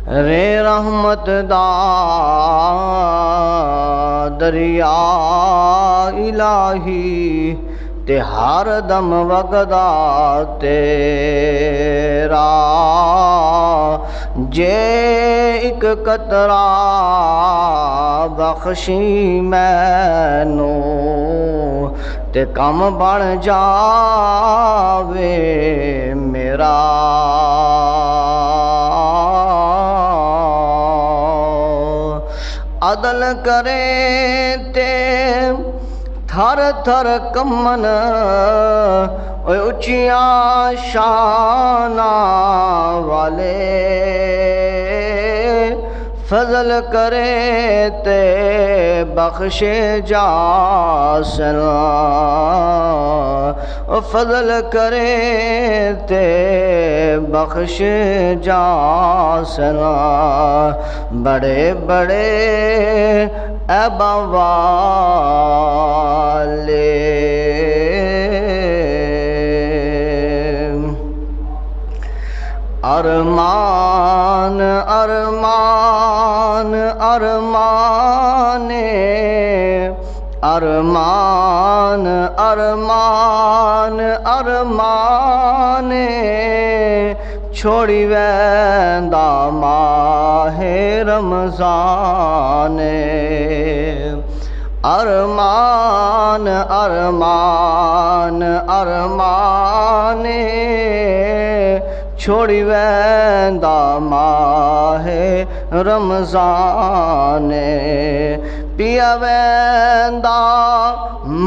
रे रहमत दा दरिया इलाही ते हर दम वगदा तेरा। जे एक कतरा बख्शी मैनू ते कम बन जावे मेरा। अदल करे ते थर थर कमन उचिया शाना वाले। फजल करे ते बख्शे जासन, फजल करे ते बख्शे जासन। बड़े बड़े ऐबा वाले अरमान अरमान अरमाने, अरमान अरमान अरमाने छोड़ी वैंदा माहे रमज़ाने। अरमान अरमान अरमाने छोड़ी वैंदा माहे रमज़ाने। पिया वैंदा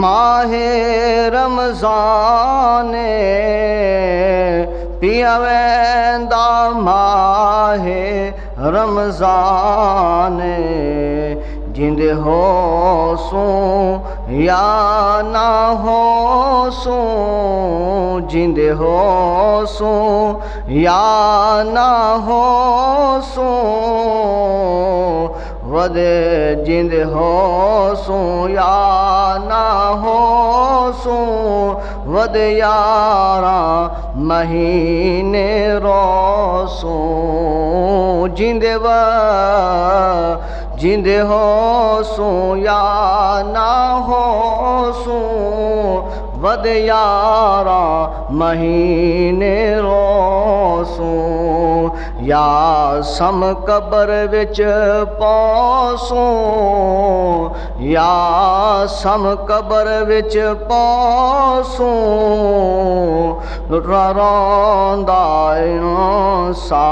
माहे रमज़ाने, पिया वैंदा माहे रमज़ाने। जिंदे हो सू या ना हो सू, जिंदे हो सू या ना हो सू। वदे जिंदे हो सू या ना हो सू। वदे यारा महीने रोसू। जिंदे व जिंदे हो सू या ना हो सू। वद यारा महीने रोसू। या सम कबर विच पौसू, या सम कबर विच पौसू। रोंदा इंसाने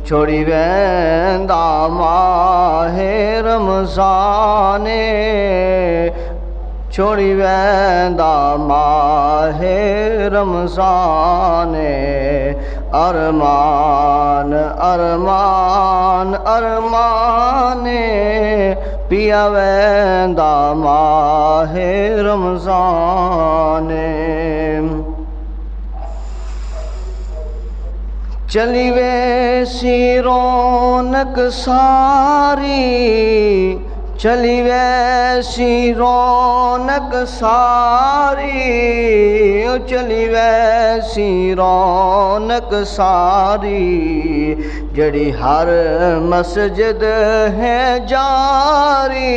छोड़ी वैंदा माहे रमज़ाने। छोड़ी वैंदा माहे रमज़ाने। अरमान अरमान अरमाने पिया वैंदा माहे रमज़ाने। चली वैसी रौनक सारी, चली वैसी रौनक सारी। चली वैसी रौनक सारी जड़ी हर मस्जिद है जारी।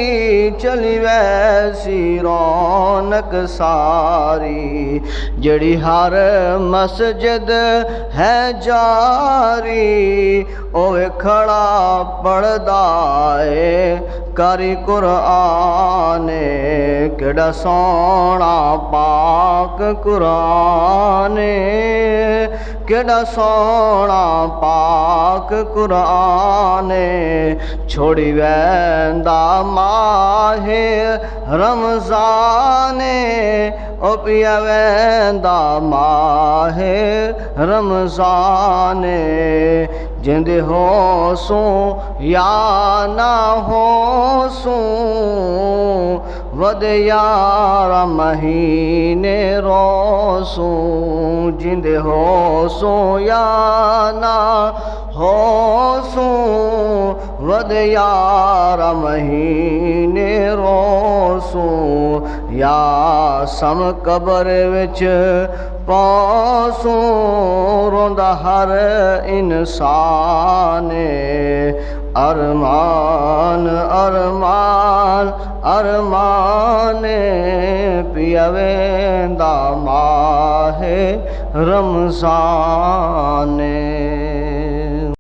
चली वैसी रौनक सारी जड़ी हर मस्जिद है जारी। ओए खड़ा पढ़दा है कारी कुरान, केड़ा सोना पाक कुरान। केड़ा सोना पाक कुरान। छोड़ी वैंदा माहे रमज़ान। ओ पिया वैंदा माहे रमज़ान। जिंदे हो सू या ना हो सू। वद यारा महीने रोसू। जिंदे हो सू या ना हो सू। वद यारा महीने रोसू। या सम कबर विच पासों रोंदा हर इंसान अरमान अरमान अरमान पियवेंदा माहे रमज़ान।